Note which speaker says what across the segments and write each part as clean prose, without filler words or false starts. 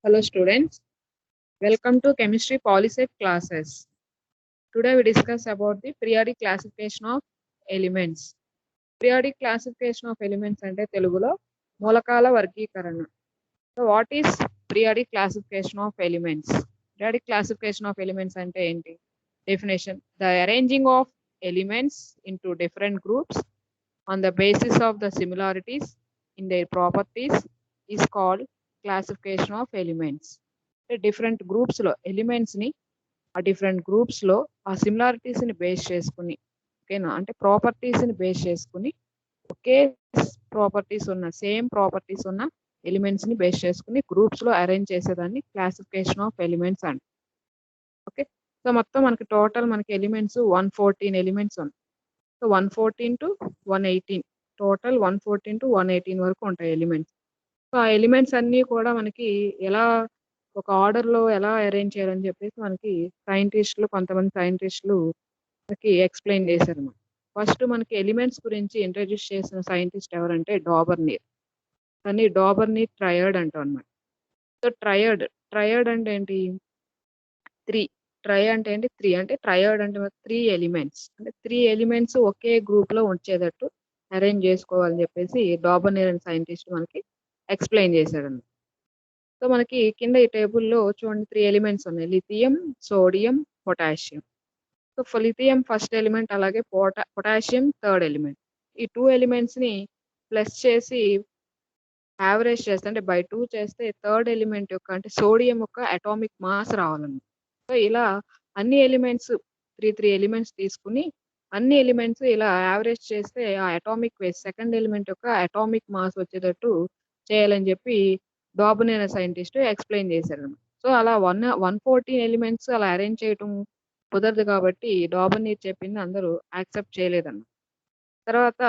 Speaker 1: Hello students, welcome to chemistry polyset classes. Today we discuss about the periodic classification of elements. Periodic classification of elements అంటే తెలుగులో మూలకాల వర్గీకరణ. So what is periodic classification of elements? Periodic classification of elements అంటే ఏంటి? Definition: the arranging of elements into different groups on the basis of the similarities in their properties is called classification of elements. Different గ్రూప్స్లో ఎలిమెంట్స్ని ఆ different గ్రూప్స్లో ఆ సిమిలారిటీస్ని base చేసుకుని, ఓకేనా, అంటే ప్రాపర్టీస్ని బేస్ చేసుకుని ఒకే ప్రాపర్టీస్ ఉన్న సేమ్ ప్రాపర్టీస్ ఉన్న ఎలిమెంట్స్ని బేస్ చేసుకుని గ్రూప్స్లో అరేంజ్ చేసేదాన్ని క్లాసిఫికేషన్ ఆఫ్ ఎలిమెంట్స్ అంట. ఓకే, సో మొత్తం మనకి టోటల్ మనకి ఎలిమెంట్స్ 114 ఎలిమెంట్స్ ఉన్నాయి. సో 114 to 118 టోటల్ 114 to 118 వరకు ఉంటాయి ఎలిమెంట్స్. సో ఆ ఎలిమెంట్స్ అన్నీ కూడా మనకి ఎలా ఒక ఆర్డర్లో ఎలా అరేంజ్ చేయాలని చెప్పేసి మనకి కొంతమంది సైంటిస్టులు మనకి ఎక్స్ప్లెయిన్ చేశారు. ఫస్ట్ మనకి ఎలిమెంట్స్ గురించి ఇంట్రడ్యూస్ చేసిన సైంటిస్ట్ ఎవరంటే డాబర్నీర్. దాన్ని డాబర్నీర్ ట్రయడ్ అంటాం అనమాట. సో ట్రయడ్ అంటే ఏంటి? 3. ట్రై అంటే ఏంటి? 3. అంటే ట్రయడ్ అంటే 3 ఎలిమెంట్స్, అంటే 3 ఎలిమెంట్స్ ఒకే గ్రూప్లో ఉంచేటట్టు అరేంజ్ చేసుకోవాలని చెప్పేసి డాబర్నీర్ అనే సైంటిస్ట్ మనకి ఎక్స్ప్లెయిన్ చేశాడు. సో మనకి కింద ఈ టేబుల్లో చూడండి 3 ఎలిమెంట్స్ ఉన్నాయి: lithium, sodium, potassium. So lithium first element, అలాగే పొటాషియం థర్డ్ ఎలిమెంట్. ఈ 2 ఎలిమెంట్స్ని ప్లస్ చేసి యావరేజ్ చేస్తే, అంటే బై 2 చేస్తే థర్డ్ ఎలిమెంట్ యొక్క అంటే సోడియం యొక్క అటామిక్ మాస్ రావాలన్నమాట. సో ఇలా అన్ని ఎలిమెంట్స్ 3 ఎలిమెంట్స్ తీసుకుని అన్ని ఎలిమెంట్స్ ఇలా యావరేజ్ చేస్తే ఆ అటామిక్ వేస్ సెకండ్ ఎలిమెంట్ యొక్క అటామిక్ మాస్ వచ్చేటట్టు చేయాలని చెప్పి డాబర్నీర్ అనే సైంటిస్ట్ ఎక్స్ప్లెయిన్ చేశారు. సో అలా 114 ఎలిమెంట్స్ అలా అరేంజ్ చేయటం కుదరదు కాబట్టి డాబర్నీర్ చెప్పింది అందరూ యాక్సెప్ట్ చేయలేదన్న. తర్వాత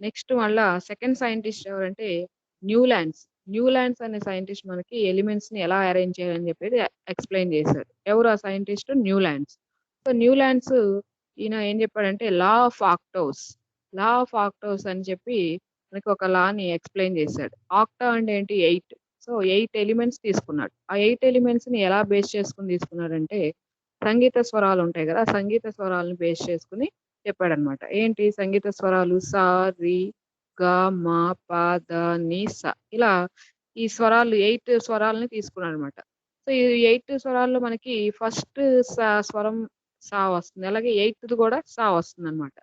Speaker 1: నెక్స్ట్ మళ్ళా సెకండ్ సైంటిస్ట్ ఎవరంటే న్యూలాండ్స్ అనే సైంటిస్ట్ మనకి ఎలిమెంట్స్ని ఎలా అరేంజ్ చేయాలని చెప్పేది ఎక్స్ప్లెయిన్ చేశారు. ఎవరు ఆ సైంటిస్ట్? న్యూలాండ్స్. సో న్యూలాండ్స్ ఈయన ఏం చెప్పాడంటే లా ఆఫ్ ఆక్టోస్ అని చెప్పి మనకి ఒక లాని ఎక్స్ప్లెయిన్ చేశాడు. ఆక్టా అంటే ఏంటి? 8. సో 8 ఎలిమెంట్స్ తీసుకున్నాడు. ఆ 8 ఎలిమెంట్స్ని ఎలా బేస్ చేసుకుని తీసుకున్నాడంటే సంగీత స్వరాలు ఉంటాయి కదా, ఆ సంగీత స్వరాలను బేస్ చేసుకుని చెప్పాడనమాట. ఏంటి సంగీత స్వరాలు? సా, రి, గ, మా, ప, ద, ని, స. ఇలా ఈ స్వరాలు 8 స్వరాలని తీసుకున్నాడు అనమాట. సో ఈ 8 స్వరాల్లో మనకి ఫస్ట్ స్వరం సా వస్తుంది, అలాగే 8th కూడా సా వస్తుంది అనమాట.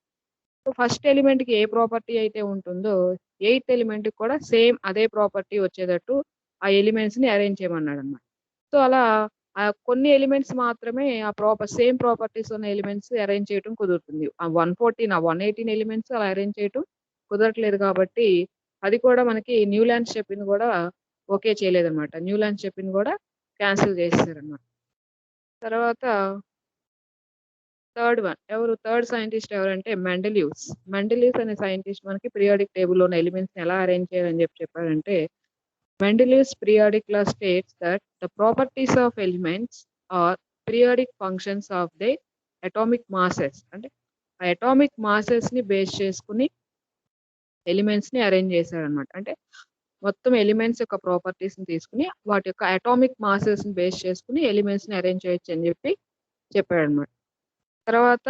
Speaker 1: సో ఫస్ట్ ఎలిమెంట్కి ఏ ప్రాపర్టీ అయితే ఉంటుందో 8th ఎలిమెంట్కి కూడా సేమ్ అదే ప్రాపర్టీ వచ్చేటట్టు ఆ ఎలిమెంట్స్ని అరేంజ్ చేయమన్నాడు అనమాట. సో అలా కొన్ని ఎలిమెంట్స్ మాత్రమే ఆ సేమ్ ప్రాపర్టీస్ ఉన్న ఎలిమెంట్స్ అరేంజ్ చేయడం కుదురుతుంది. ఆ 118 ఎలిమెంట్స్ అలా అరేంజ్ చేయడం కుదరట్లేదు కాబట్టి అది కూడా మనకి న్యూలాండ్స్ చెప్పింది కూడా ఓకే చేయలేదన్నమాట. న్యూలాండ్స్ చెప్పింది కూడా క్యాన్సిల్ చేసేసారన్నమాట. తర్వాత థర్డ్ సైంటిస్ట్ ఎవరంటే మెండెలివ్స్ అనే సైంటిస్ట్ మనకి పీరియాడిక్ టేబుల్లో ఉన్న ఎలిమెంట్స్ని ఎలా అరేంజ్ చేయాలని చెప్పారంటే Mendeleev's periodic law states that the properties of elements are periodic functions of their atomic masses. అంటే ఆ అటామిక్ మాసెస్ని బేస్ చేసుకుని ఎలిమెంట్స్ని అరేంజ్ చేశారనమాట. అంటే మొత్తం ఎలిమెంట్స్ యొక్క ప్రాపర్టీస్ని తీసుకుని వాటి యొక్క అటామిక్ మాసెస్ని బేస్ చేసుకుని ఎలిమెంట్స్ని అరేంజ్ చేయొచ్చు అని చెప్పి చెప్పాడనమాట. తర్వాత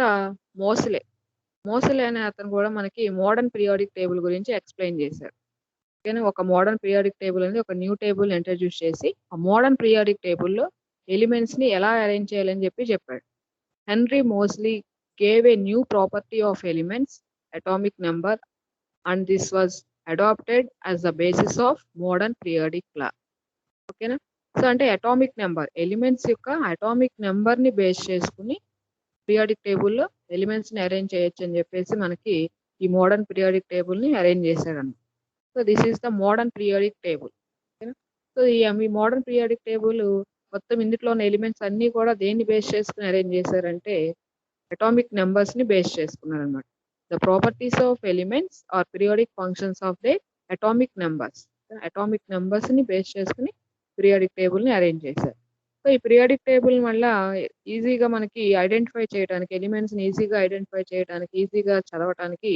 Speaker 1: మోసలే అనే అతను కూడా మనకి మోడర్న్ పీరియాడిక్ టేబుల్ గురించి ఎక్స్ప్లెయిన్ చేశారు. ఒక మోడర్న్ పీరియాడిక్ టేబుల్ అనేది ఒక న్యూ టేబుల్ ఇంట్రడ్యూస్ చేసి ఆ మోడర్న్ పీరియాడిక్ టేబుల్లో ఎలిమెంట్స్ని ఎలా అరేంజ్ చేయాలని చెప్పాడు. Henry Moseley gave a new property of elements, atomic number, and this was adopted as the basis of modern periodic law. ఓకేనా? సో అంటే అటామిక్ నెంబర్, ఎలిమెంట్స్ యొక్క atomic నెంబర్ని బేస్ చేసుకుని పీరియాడిక్ టేబుల్లో ఎలిమెంట్స్ని అరేంజ్ చేయొచ్చు అని చెప్పేసి మనకి ఈ మోడర్న్ పీరియాడిక్ టేబుల్ని అరేంజ్ చేశాడన్నమాట. So this is the modern periodic table. So ఈ మోడర్న్ పీరియాడిక్ టేబుల్ మొత్తం ఇందులో ఉన్న ఎలిమెంట్స్ అన్నీ కూడా దేన్ని బేస్ చేసుకుని అరేంజ్ చేశారంటే అటామిక్ నెంబర్స్ని బేస్ చేసుకున్నారు అనమాట. The properties of elements are periodic functions of their atomic నెంబర్స్ని బేస్ చేసుకుని పీరియాడిక్ టేబుల్ని అరేంజ్ చేశారు. సో ఈ పీరియాడిక్ టేబుల్ వల్ల ఈజీగా మనకి ఐడెంటిఫై చేయడానికి, ఎలిమెంట్స్ని ఈజీగా ఐడెంటిఫై చేయడానికి, ఈజీగా చదవటానికి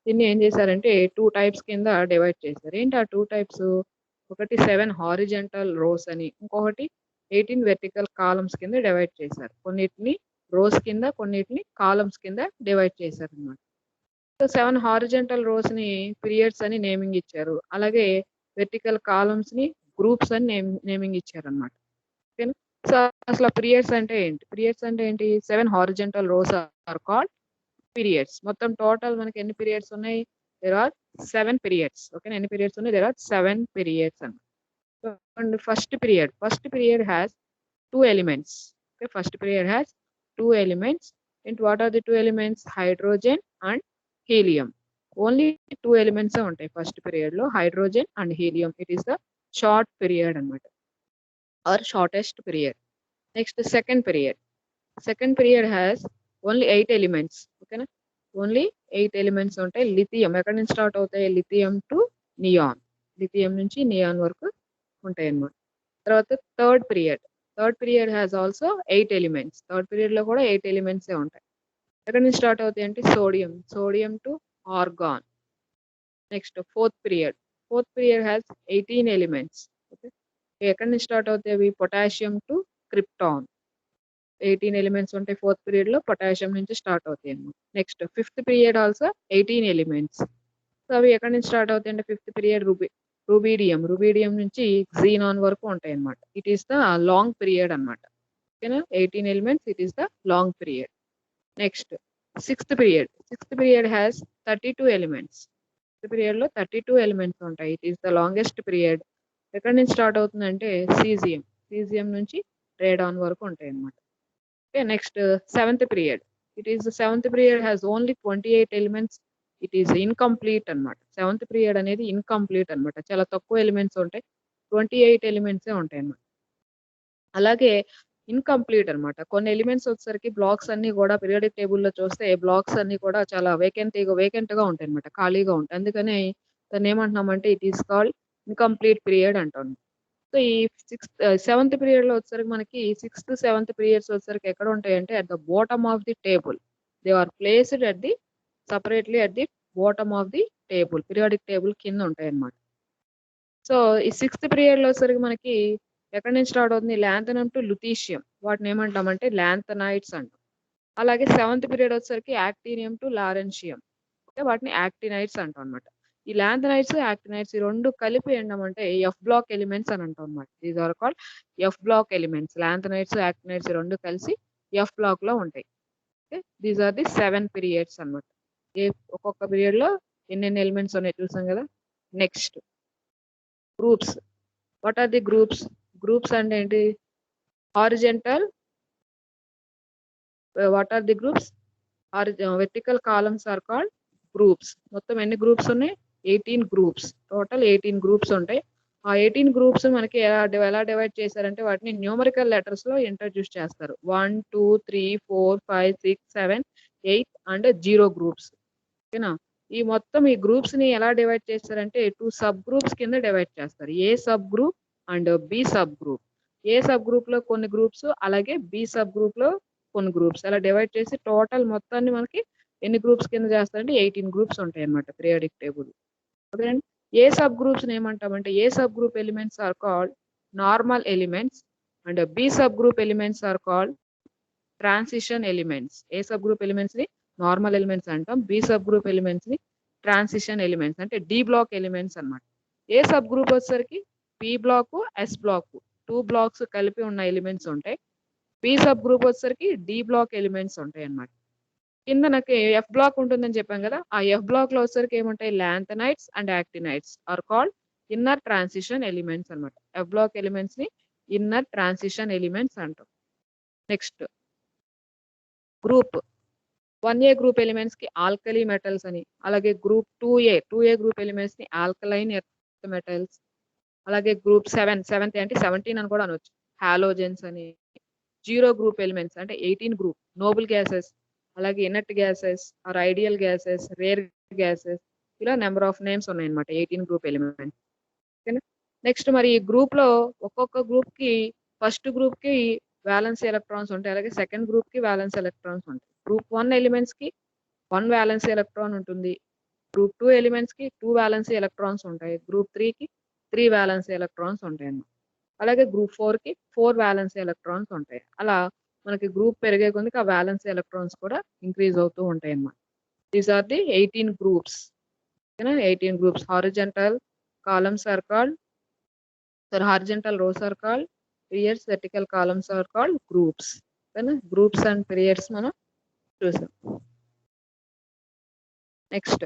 Speaker 1: దీన్ని ఏం చేశారంటే 2 టైప్స్ కింద డివైడ్ చేశారు. ఏంటి ఆ 2 టైప్స్? ఒకటి 7 హారిజాంటల్ రోస్ అని, ఇంకొకటి 18 వెర్టికల్ కాలమ్స్ కింద డివైడ్ చేశారు. కొన్నిటిని రోస్ కింద, కొన్నిటిని కాలమ్స్ కింద డివైడ్ చేశారనమాట. సో 7 హారిజాంటల్ రోస్‌ని పీరియడ్స్ అని నేమింగ్ ఇచ్చారు. అలాగే వెర్టికల్ కాలమ్స్‌ని గ్రూప్స్ అని నేమింగ్ ఇచ్చారనమాట. ఓకేనా. సో అసలు పీరియడ్స్ అంటే ఏంటి? పీరియడ్స్ అంటే ఏంటి? 7 horizontal rows are called periods. మొత్తం టోటల్ మనకి ఎన్ని పీరియడ్స్ ఉన్నాయి? There are 7 periods. ఓకేనా. ఎన్ని పీరియడ్స్ ఉన్నాయి? దేర్ ఆర్ 7 పీరియడ్స్ అన్నమాట. So and first period has 2 elements. Okay. First period has 2 elements. And what are the 2 elements? Hydrogen and helium. Only 2 ఎలిమెంట్సే ఉంటాయి ఫస్ట్ పీరియడ్‌లో, hydrogen and helium. It is the short period అన్నమాట. Or shortest period. Next second period has only 8 elements. ఓకేనా. Only 8 elements ఉంటాయి. Lithium ఎక్కడి నుంచి start అవుతాయి? Lithium to neon. Lithium నుంచి నియాన్ వరకు ఉంటాయి అన్నమాట. తర్వాత third period has also 8 elements. Third పీరియడ్‌లో కూడా 8 ఎలిమెంట్సే ఉంటాయి. ఎక్కడి నుంచి స్టార్ట్ అవుతాయి అంటే sodium to organ. Next fourth period has 18 elements. Okay. ఎక్కడి నుంచి స్టార్ట్ అవుతాయి అవి? Potassium to krypton. 18 ఎలిమెంట్స్ ఉంటాయి ఫోర్త్ పీరియడ్‌లో, పొటాషియం నుంచి స్టార్ట్ అవుతాయి అన్నమాట. Next fifth period also 18 elements. So అవి ఎక్కడి నుంచి స్టార్ట్ అవుతాయి అంటే ఫిఫ్త్ పీరియడ్ రుబీడియం నుంచి క్సినాన్ వరకు ఉంటాయి అన్నమాట. It is the long period అన్నమాట. ఓకేనా. 18 elements, it is the long period. Next sixth period has 32 elements. Sixth పీరియడ్‌లో 32 ఎలిమెంట్స్ ఉంటాయి. It is the longest period. ఎక్కడి నుంచి స్టార్ట్ అవుతుందంటే సీజియం నుంచి రేడాన్ వరకు ఉంటాయి అన్నమాట. Okay. Next seventh period has only 28 elements. It is incomplete అన్నమాట. సెవెంత్ పీరియడ్ అనేది ఇన్‌కంప్లీట్ అన్నమాట. చాలా తక్కువ ఎలిమెంట్స్ ఉంటాయి. 28 ఎలిమెంట్సే ఉంటాయి అన్నమాట. అలాగే ఇన్‌కంప్లీట్ అన్నమాట. కొన్ని ఎలిమెంట్స్ వచ్చేసరికి బ్లాక్స్ అన్నీ కూడా పీరియాడిక్ టేబుల్‌లో చూస్తే బ్లాక్స్ అన్నీ కూడా చాలా వేకెంట్‌గా ఉంటాయి అన్నమాట. ఖాళీగా ఉంటాయి. అందుకనే దాన్ని ఏమంటున్నామంటే it is called incomplete period అంటాం. సో ఈ సెవెంత్ పీరియడ్‌లో వచ్చేసరికి మనకి సిక్స్త్, సెవెంత్ పీరియడ్స్ వచ్చేసరికి ఎక్కడ ఉంటాయంటే at the bottom of the table. They are placed separately at the bottom of the table. Periodic table కింద ఉంటాయన్నమాట. సో ఈ సిక్స్త్ పీరియడ్‌లో వచ్చేసరికి మనకి ఎక్కడి నుంచి స్టార్ట్ అవుతుంది? లాంథనమ్ టు లుటీషియం. వాటిని ఏమంటామంటే లాంథనైడ్స్ అంటాం. అలాగే సెవెంత్ పీరియడ్ వచ్చేసరికి యాక్టినియం టు లారెన్షియం. ఓకే. వాటిని యాక్టినైడ్స్ అంటాం అన్నమాట. ఈ లాంథనైడ్స్, యాక్టినైడ్స్ ఈ 2 కలిపి ఏంటంటే ఎఫ్ బ్లాక్ ఎలిమెంట్స్ అని అంటాం అన్నమాట. These are called F block elements. Lanthanides, actinides ఈ 2 కలిసి ఎఫ్ బ్లాక్‌లో ఉంటాయి. Okay. These are the 7 periods అన్నమాట. ఒక్కొక్క పీరియడ్‌లో ఎన్నెన్ని ఎలిమెంట్స్ ఉన్నాయో చూసాం కదా! Next groups. What are the groups? Groups అంటే ఏంటి? Horizontal what are the groups? Vertical columns are called groups. మొత్తం ఎన్ని గ్రూప్స్ ఉన్నాయి? 18 గ్రూప్స్. టోటల్ 18 గ్రూప్స్ ఉంటాయి. ఆ 18 గ్రూప్స్ మనకి ఎలా డివైడ్ చేశారంటే వాటిని న్యూమరికల్ లెటర్స్‌లో ఇంట్రొడ్యూస్ చేస్తారు. 1, 2, 3, 4, 5, 6, 7, 8 అండ్ 0 గ్రూప్స్. ఓకేనా. ఈ గ్రూప్స్‌ని ఎలా డివైడ్ చేస్తారంటే 2 సబ్ గ్రూప్స్ కింద డివైడ్ చేస్తారు. A sub group and B sub group. A sub గ్రూప్‌లో కొన్ని గ్రూప్స్, అలాగే బి సబ్ గ్రూప్‌లో కొన్ని గ్రూప్స్. అలా డివైడ్ చేసి టోటల్ మొత్తాన్ని మనకి ఎన్ని గ్రూప్స్ కింద చేస్తారంటే 18 గ్రూప్స్ ఉంటాయన్నమాట పీరియాడిక్ టేబుల్. ఓకేనండి. ఏ సబ్ గ్రూప్స్‌ని ఏమంటామంటే A sub group elements are called normal elements and B sub group elements are called transition elements. A sub group ఎలిమెంట్స్‌ని నార్మల్ ఎలిమెంట్స్ అంటాం. బి సబ్ గ్రూప్ ఎలిమెంట్స్‌ని ట్రాన్సిషన్ ఎలిమెంట్స్ అంటే D block elements అన్నమాట. A sub group వచ్చేసరికి P block, S block 2 blocks కలిపి ఉన్న elements ఉంటాయి. B sub group వచ్చేసరికి డి బ్లాక్ ఎలిమెంట్స్ ఉంటాయన్నమాట. కింద నాకు ఎఫ్ బ్లాక్ ఉంటుందని చెప్పాం కదా! ఆ ఎఫ్ బ్లాక్‌లో వచ్చేసరికి ఏముంటాయి? Lanthanides and actinides are called inner transition elements అన్నమాట. ఎఫ్ బ్లాక్ ఎలిమెంట్స్‌ని ఇన్నర్ ట్రాన్సిషన్ ఎలిమెంట్స్ అంటాం. నెక్స్ట్ గ్రూప్ 1A గ్రూప్ ఎలిమెంట్స్‌కి ఆల్కలీ మెటల్స్ అని, అలాగే గ్రూప్ 2A గ్రూప్ ఎలిమెంట్స్‌ని ఆల్కలైన్ ఎర్త్ మెటల్స్, అలాగే గ్రూప్ 7 అంటే 17 అని కూడా అనొచ్చు. హాలోజన్స్ అని, 0 గ్రూప్ ఎలిమెంట్స్ అంటే 18 గ్రూప్ నోబుల్ గ్యాసెస్, అలాగే inert gases or ideal gases, rare gases ఇలా నంబర్ ఆఫ్ నేమ్స్ ఉన్నాయన్నమాట 18 గ్రూప్ ఎలిమెంట్స్. ఓకేనా. నెక్స్ట్ మరి ఈ గ్రూప్‌లో ఒక్కొక్క గ్రూప్‌కి ఫస్ట్ గ్రూప్‌కి వాలెన్స్ ఎలక్ట్రాన్స్ ఉంటాయి. అలాగే సెకండ్ గ్రూప్‌కి వాలెన్స్ ఎలక్ట్రాన్స్ ఉంటాయి. గ్రూప్ 1 ఎలిమెంట్స్‌కి 1 వాలెన్స్ ఎలక్ట్రాన్ ఉంటుంది. గ్రూప్ 2 ఎలిమెంట్స్‌కి 2 వాలెన్స్ ఎలక్ట్రాన్స్ ఉంటాయి. గ్రూప్ 3కి 3 వాలెన్స్ ఎలక్ట్రాన్స్ ఉంటాయన్నమాట. అలాగే గ్రూప్ 4కి 4 వాలెన్స్ ఎలక్ట్రాన్స్ ఉంటాయి. అలా మనకి గ్రూప్ పెరిగే కొద్దీ ఆ వాలెన్స్ ఎలక్ట్రాన్స్ కూడా ఇంక్రీజ్ అవుతూ ఉంటాయన్నమాట. These are the 18 groups. ఓకేనా? 18 groups. Horizontal columns are called horizontal rows are called periods, vertical columns are called groups. ఓకేనా? గ్రూప్స్ అండ్ పీరియడ్స్ మనం చూసాం. Next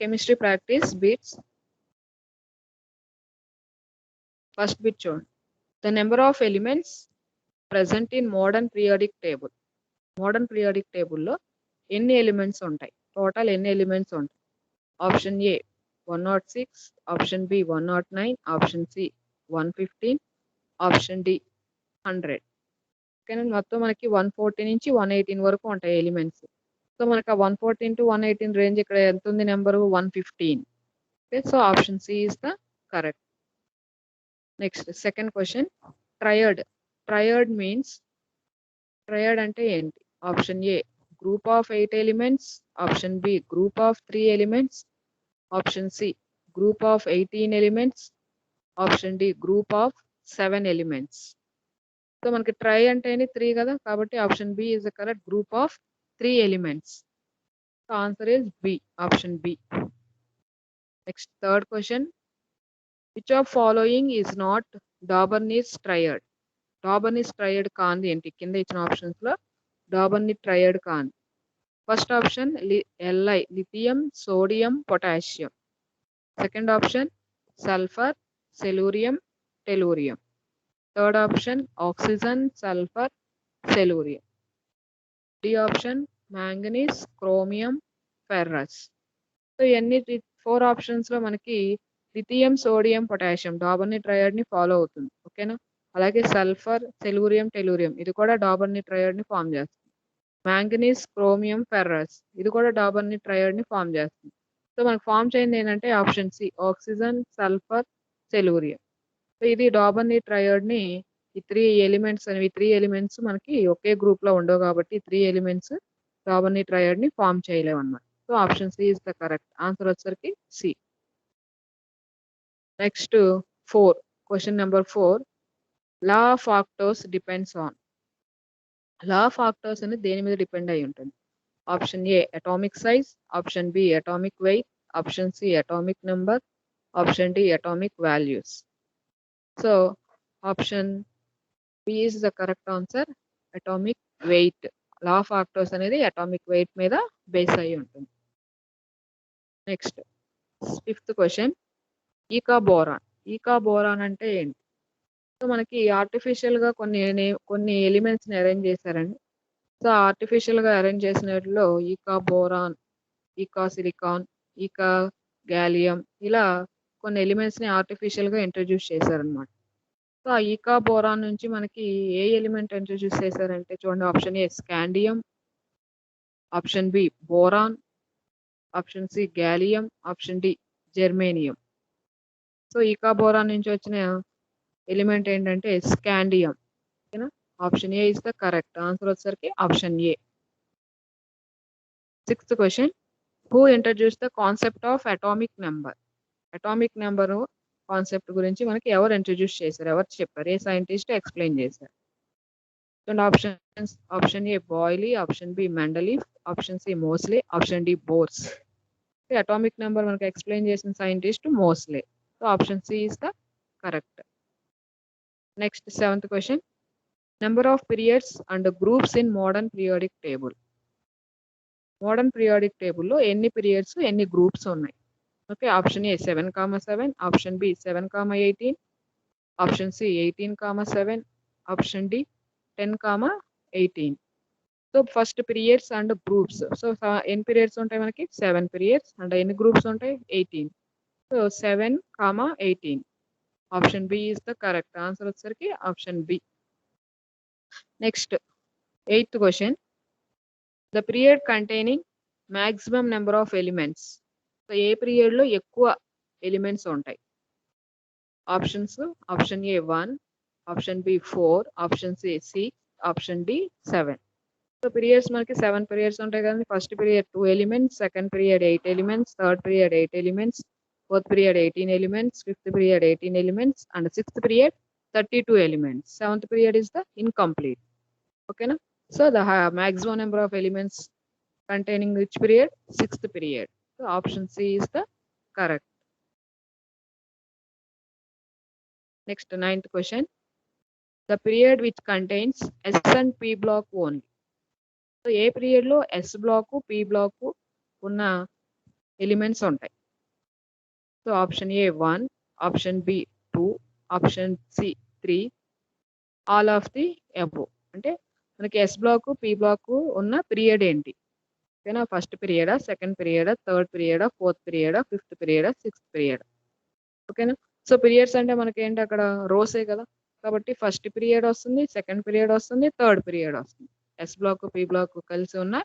Speaker 1: chemistry practice bits. First bit చూడండి. The number of elements present in modern periodic table. Modern periodic టేబుల్లో ఎన్ని elements ఉంటాయి? Total ఎన్ని elements ఉంటాయి? Option A 106, option B 109, option C 115, option D 100. ఓకేనా? మొత్తం మనకి 140 నుంచి 118 వరకు ఉంటాయి ఎలిమెంట్స్. సో మనకి ఆ 114 టు 118 రేంజ్ ఇక్కడ ఎంత ఉంది? Number 115. Okay, so option C is the correct. Next second question. Triad means, triad అంటే ఏంటి? Option A group of 8 elements, option B group of 3 elements, option C group of 18 elements, option D group of 7 elements. So మనకి tri అంటేనే 3 కదా, కాబట్టి option B is the correct, group of 3 elements. So answer is B, option B. Next third question. Which of following is not Dobereiner's triad? Dobereiner's triad కాంది ఏంటి? కింద ఇచ్చిన options లో Dobereiner triad కాంది. First option Li, lithium, sodium, potassium. Second option sulphur, selenium, tellurium. Third option oxygen, sulphur, selenium. D option manganese, chromium, ferrous. So ఇవన్నీ 4 options లో మనకి lithium, sodium, potassium Dobereiner triad ని follow అవుతుంది. ఓకేనా? అలాగే sulphur, selenium, tellurium ఇది కూడా Dobereiner triad ని ఫామ్ చేస్తుంది. మ్యాంగనీస్, క్రోమియం, ఫెర్రస్ ఇది కూడా డాబర్నీ ట్రయడ్ ని ఫామ్ చేస్తుంది. సో మనకు ఫామ్ చేయండి ఏంటంటే option C, oxygen, sulphur, selenium. So ఇది డాబర్నీ ట్రయడ్ ని ఈ 3 ఎలిమెంట్స్ మనకి ఒకే గ్రూప్ లో ఉండవు కాబట్టి 3 ఎలిమెంట్స్ డాబర్నీ ట్రయడ్ ని ఫామ్ చేయలేవు అన్నమాట. So option C is the correct answer. వచ్చేసరికి C. Next 4, question number 4. Law of octaves depends on. Law of octaves అనేది దేని మీద డిపెండ్ అయి ఉంటుంది? Option A atomic size, option B atomic weight, option C atomic number, option D atomic values. So option B is the correct answer, atomic weight. Law of octaves అనేది atomic wait మీద base అయి ఉంటుంది. Next fifth question. Eka boron అంటే ఏంటి? So మనకి artificial గా కొన్ని elements ని అరేంజ్ చేశారండి. సో ఆర్టిఫిషియల్ గా అరేంజ్ చేసిన వాటిలో ఈకా బోరాన్, ఈకా సిలికాన్, ఈకా గ్యాలియం ఇలా కొన్ని ఎలిమెంట్స్ ని ఆర్టిఫిషియల్ గా ఇంట్రడ్యూస్ చేశారనమాట. సో ఆ ఈకా బోరాన్ నుంచి మనకి ఏ ఎలిమెంట్ ఇంట్రడ్యూస్ చేశారంటే చూడండి. Option A scandium, option B boron, option C gallium, option D germanium. So eka boron నుంచి వచ్చిన ఎలిమెంట్ ఏంటంటే స్కాండియం. ఓకేనా? Option A is the correct answer. వచ్చేసరికి option A. Sixth question. Who introduce the concept of atomic number? Atomic number concept గురించి మనకి ఎవరు introduce చేశారు, ఎవరు చెప్పారు, ఏ సైంటిస్ట్ ఎక్స్ప్లెయిన్ చేశారు? Options. Option A Boyle, option B Mendeleev, option C Moseley, option D bores. Atomic number మనకి explain చేసిన scientist Moseley. So option C is the correct. Next seventh question. Number of periods and groups in modern periodic table. Modern periodic టేబుల్లో ఎన్ని periods, ఎన్ని groups ఉన్నాయి? Okay, option A 7,7, option B 7,18, option C 18,7, option D 10,18. So first periods and groups. So ఎన్ని periods ఉంటాయి మనకి? 7 periods. And ఎన్ని groups ఉంటాయి? 18. So 7,18. Option B is the correct answer. వచ్చేసరికి option B. Next 8th question. The period containing maximum number of elements. So ఏ period లో ఎక్కువ elements ఉంటాయి? Options. Option A 1, option B 4, option C 6, option D 7. So periods మనకి 7 periods ఉంటాయి కదండి. First period 2 elements, second period 8 elements, third period 8 elements, fourth period 18 elements, fifth period 18 elements, and sixth period 32 elements. Seventh period is the incomplete. Okay, na? So the maximum number of elements containing which period? Sixth period. So option C is the correct. Next, ninth question. The period which contains S and P block only. So ఏ period లో S block P block ఉన్న elements ఉంటాయి. So option A 1, option B 2, option C 3, all of the above. అంటే మనకి S block P block ఉన్న period ఏంటి? ఓకేనా, first పీరియడా, సెకండ్ పీరియడా, థర్డ్ పీరియడా, ఫోర్త్ పీరియడా, ఫిఫ్త్ పీరియడా, సిక్స్త్ పీరియడ్. ఓకేనా. సో పీరియడ్స్ అంటే మనకి ఏంటి, అక్కడ రోసే కదా, కాబట్టి ఫస్ట్ పీరియడ్ వస్తుంది, సెకండ్ పీరియడ్ వస్తుంది, థర్డ్ పీరియడ్ వస్తుంది. ఎస్ బ్లాక్ పి బ్లాక్ కలిసి ఉన్న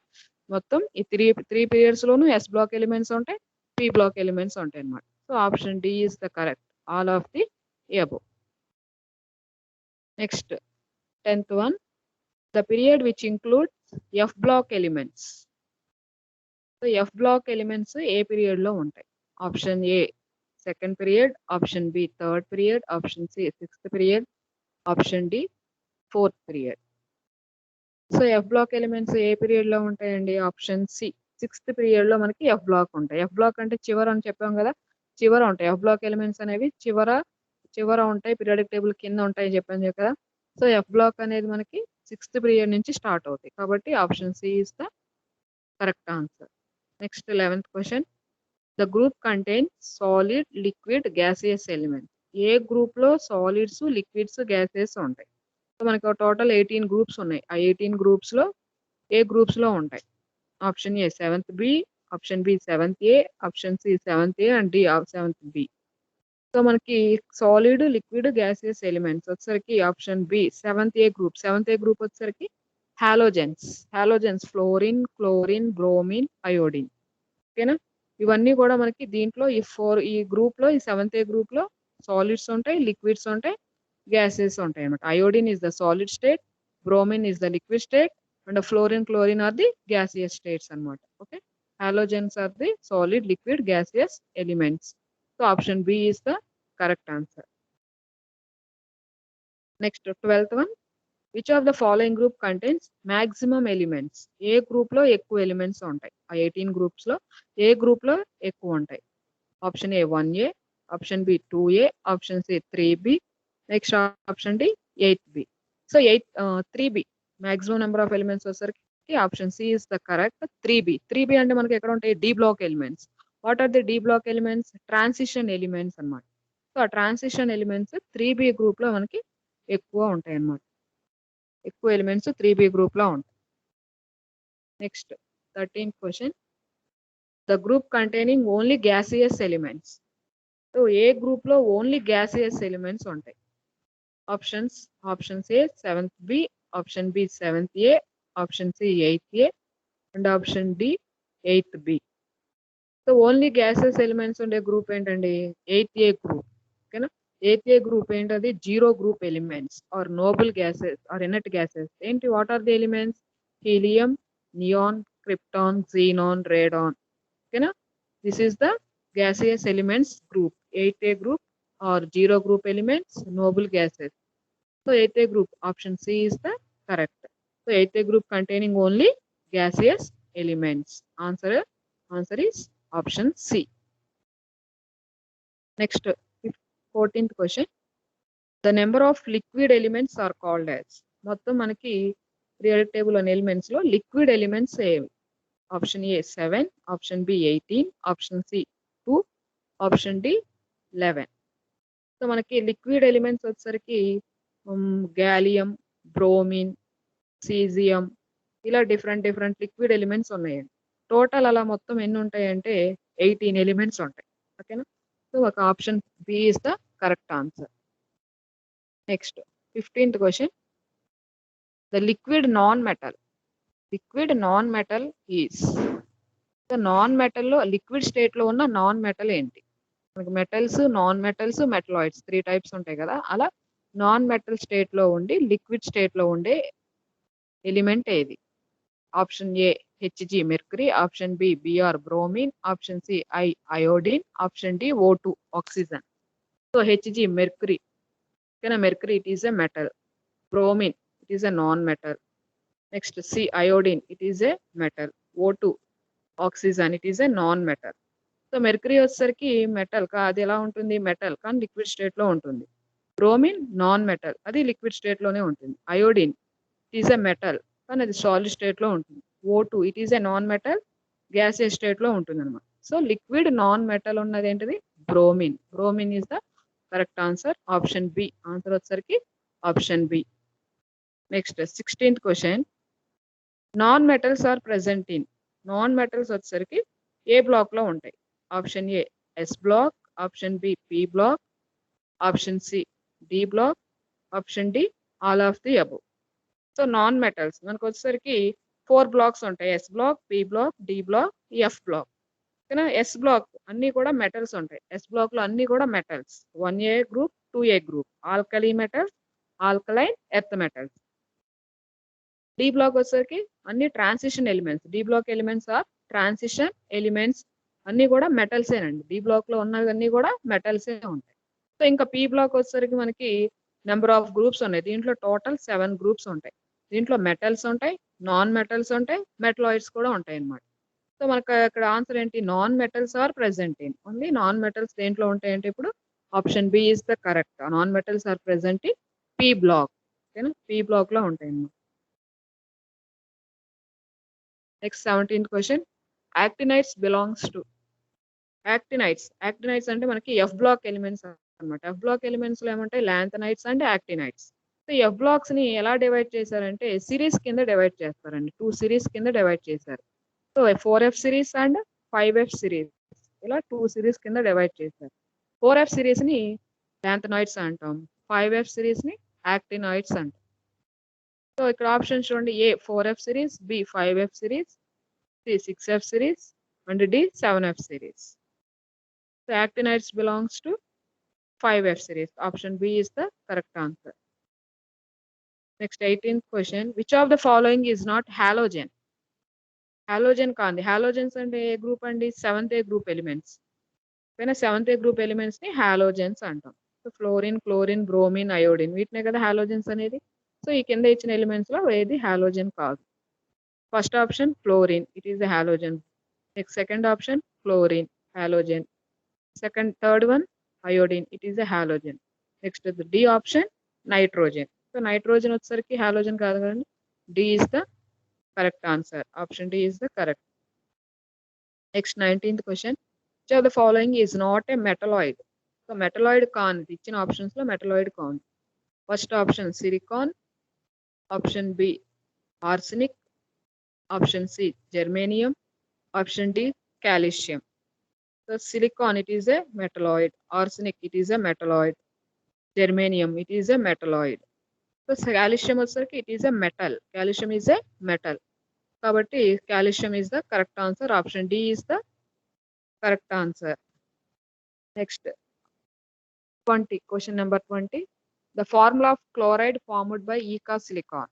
Speaker 1: మొత్తం ఈ త్రీ పీరియడ్స్ లోను ఎస్ బ్లాక్ ఎలిమెంట్స్ ఉంటాయి, పి బ్లాక్ ఎలిమెంట్స్ ఉంటాయి అన్నమాట. So option D is the correct, all of the above. Next 10th one, the period which includes F block elements. So F block elements ఏ period లో ఉంటాయి? Option A second period, option B third period, option C sixth period, option D fourth period. So F block elements ఏ period లో ఉంటాయండి? Option C sixth period లో మనకి F black ఉంటాయి. F black అంటే చివర అని చెప్పాం కదా, చివర ఉంటాయి. ఎఫ్ బ్లాక్ ఎలిమెంట్స్ అనేవి చివర ఉంటాయి, పీరియాడిక్ టేబుల్ కింద ఉంటాయి చెప్పాను కదా. సో ఎఫ్ బ్లాక్ అనేది మనకి సిక్స్త్ పీరియడ్ నుంచి స్టార్ట్ అవుతాయి, కాబట్టి option C is the correct answer. Next 11th question. The group contains solid, liquid, gaseous element. ఏ గ్రూప్ లో సాలిడ్స్, లిక్విడ్స్, గ్యాసెస్ ఉంటాయి? సో మనకి టోటల్ 18 గ్రూప్స్ ఉన్నాయి. ఆ 18 గ్రూప్స్ లో ఏ గ్రూప్స్ లో ఉంటాయి? Option A 7th B, option B 7th A, option C 7th A and D 7th B. So మనకి సాలిడ్, లిక్విడ్, గ్యాసియస్ ఎలిమెంట్స్ వచ్చేసరికి option B 7th A group. 7th A group వచ్చేసరికి halogens fluorine, chlorine, bromine, iodine. ఓకేనా, ఇవన్నీ కూడా మనకి దీంట్లో ఈ group లో, ఈ 7th ఏ గ్రూప్ లో సాలిడ్స్ ఉంటాయి, లిక్విడ్స్ ఉంటాయి, గ్యాసెస్ ఉంటాయి అన్నమాట. Iodine is the solid state, bromine is the liquid state, and fluorine, chlorine are the gaseous states అన్నమాట. Okay, halogens are the solid, liquid, gaseous elements. So option B is the correct answer. Next 12th one, which of the following group contains maximum elements? ఏ group లో ఎక్కువ elements ఉంటాయి? ఆ 18 groups లో ఏ group లో ఎక్కువ ఉంటాయి? Option A 1A, option B 2A, option C 3B, next option D 8B. So 3B maximum number of elements వచ్చేసరికి option C is the correct, 3B. 3B అంటే మనకి ఎక్కడ ఉంటాయి? D block elements. What are the D block elements? Transition elements అన్నమాట. So ఆ transition elements 3B group లో మనకి ఎక్కువ ఉంటాయి అన్నమాట. ఎక్కువ ఎలిమెంట్స్ 3B గ్రూప్ లో ఉంటాయి. Next 13th question. The group containing only gaseous elements. So ఏ గ్రూప్ లో ఓన్లీ గ్యాసియస్ ఎలిమెంట్స్ ఉంటాయి? Options A 7th B, option B 7th A, option C 8th A and option D 8th B. So only gases elements ఉండే group ఏంటండి? 8th A group. ఓకేనా, 8th A group ఏంటది? Zero group elements are noble gases or inert gases. ఏంటి, what are the elements? Helium, neon, krypton, xenon, radon. ఓకేనా, this is the gaseous elements group. 8th A group or zero group elements, noble gases. So 8th A group, option C is the correct. So 8th A group containing only gaseous elements. Answer is option C. Next 14th question. The number of liquid elements are called as. మొత్తం మనకి periodic table on elements లో liquid elements ఏవి? Option A 7, option B 18, option C 2, option D 11. So మనకి liquid elements వచ్చేసరికి gallium, bromine, caesium, ఇలా different liquid elements ఉన్నాయండి. Total అలా మొత్తం ఎన్ని ఉంటాయంటే 18 ఎలిమెంట్స్ ఉంటాయి. ఓకేనా, సో ఒక option B is the correct answer. Next 15th question. The liquid non metal is. Non metal లో లిక్విడ్ స్టేట్ లో ఉన్న నాన్ మెటల్ ఏంటి? మనకి metals, non metals, metalloids 3 types ఉంటాయి కదా, అలా నాన్ మెటల్ స్టేట్ లో ఉండి లిక్విడ్ స్టేట్ లో ఉండే ఎలిమెంట్ ఏది? Option A Hg mercury, option B Br bromine, option C iodine, option D O2 oxygen. So Hg mercury, mercury it is a metal. Bromine it is a non-metal. Next C iodine it is a metal. O2 oxygen it is a non-metal. So mercury వచ్చేసరికి metal అది ఎలా ఉంటుంది metal కానీ liquid state లో ఉంటుంది. Bromine non metal అది liquid state లోనే ఉంటుంది. Iodine it is a metal కానీ అది సాలిడ్ స్టేట్ లో ఉంటుంది. O2 it is a non metal gaseous state లో ఉంటుంది అనమాట. సో లిక్విడ్ నాన్ మెటల్ ఉన్నది ఏంటిది bromine. Bromine is the correct answer. Option B answer వచ్చేసరికి option B. Next 16th question. Non metals are present in. Non metals వచ్చేసరికి ఏ block లో ఉంటాయి? Option A S block, option B P block, option C D block, option D all of the above. So non metals మనకు వచ్చేసరికి 4 blocks ఉంటాయి. S block, P block, D block, F block. ఓకేనా? S block అన్ని కూడా metals ఉంటాయి. S block లో అన్ని కూడా metals. 1A group, 2A group, alkali metals, alkaline earth metals. D block వచ్చేసరికి అన్ని transition elements. D block elements are transition elements, అన్ని కూడా మెటల్సేనండి. డి బ్లాక్ లో ఉన్నవన్నీ కూడా మెటల్సే ఉంటాయి. సో ఇంకా పి బ్లాక్ వచ్చేసరికి మనకి నెంబర్ ఆఫ్ గ్రూప్స్ ఉన్నాయి. దీంట్లో టోటల్ 7 గ్రూప్స్ ఉంటాయి. దీంట్లో మెటల్స్ ఉంటాయి, నాన్ మెటల్స్ ఉంటాయి, మెటలాయిడ్స్ కూడా ఉంటాయి అన్నమాట. సో మనకు ఇక్కడ ఆన్సర్ ఏంటి? Non metals are present in. Only non metals దేంట్లో ఉంటాయంటే ఇప్పుడు option B is the correct. Non metals are present in P block. ఓకేనా? పి బ్లాక్ లో ఉంటాయి అన్నమాట. Next 17th question. Actinides belongs to. Actinides అంటే మనకి ఎఫ్ బ్లాక్ ఎలిమెంట్స్ అన్నమాట. ఎఫ్ బ్లాక్ ఎలిమెంట్స్ లో ఏమంటాయి? Lanthanides and actinides. So F blocks ని ఎలా డివైడ్ చేశారంటే సిరీస్ కింద డివైడ్ చేస్తారండి. 2 సిరీస్ కింద డివైడ్ చేశారు. So 4F series and 5F series, ఇలా 2 సిరీస్ కింద డివైడ్ చేశారు. 4F సిరీస్ ని లాంథనాయిడ్స్ అంటాం, 5F సిరీస్ ని యాక్టినాయిడ్స్ అంటాం. సో ఇక్కడ ఆప్షన్ చూడండి. A 4F series, B 5F series, C 6F series and D 7F series. So actinides belongs to 5F series. Option B is the correct answer. Next 18th question. Which of the following is not halogen? Halogen కాంది. Halogens అంటే ఏ group అండి? 7th group elements. పైన 7th group elements ని halogens అంటాం. So fluorine, chlorine, bromine, iodine వీటినే కదా halogens అనేది. సో ఈ కింద ఇచ్చిన ఎలిమెంట్స్ లో ఏది హాలోజన్ కాదు. First option fluorine, it is the halogen. Next second option fluorine, halogen. Third one iodine, it is a halogen. Next the D option nitrogen. So nitrogen వచ్చేసరికి halogen కాదు కదండి. D is the correct answer. Option D is the correct. Next 19th question. Which of the following is not a metalloid? So metalloid కాదు. ఇచ్చిన options లో metalloid కాదు. First option silicon, option B arsenic, option C germanium, option D calcium. So silicon it is a metalloid, arsenic it is a metalloid, germanium it is a metalloid. So calcium వచ్చేసరికి it is a metal. Calcium is a metal. కాబట్టి calcium is the correct answer. Option D is the correct answer. Next 20, question number 20. The formula of chloride formed by Eka silicon.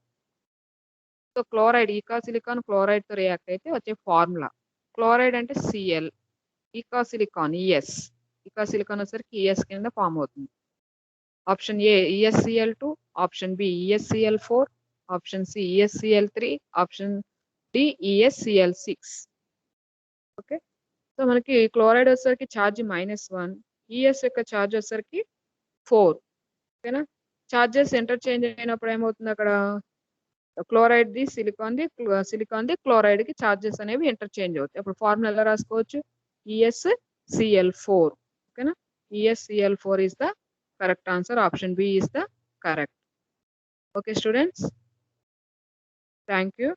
Speaker 1: So chloride, Eka silicon chloride తో react అయితే వచ్చే formula. Chloride అంటే Cl, eka silicon ES. Eka silicon వచ్చేసరికి ES కింద form అవుతుంది. Option A ESCl2, option B ESCl4, option C ESCl3, option D ESCl6. Okay. So మనకి chloride వచ్చేసరికి charge -1, ES యొక్క ఛార్జ్ వచ్చేసరికి 4. ఓకేనా? ఛార్జెస్ ఇంటర్చేంజ్ అయినప్పుడు ఏమవుతుంది? అక్కడ క్లోరైడ్ ది సిలికాన్ ది క్లోరైడ్ కి ఛార్జెస్ అనేవి ఇంటర్చేంజ్ అవుతాయి. అప్పుడు ఫార్ములా ఎలా రాసుకోవచ్చు? ESCl4. ఓకేనా? ESCl4 is the correct answer. Option B is the correct. Okay students, thank you.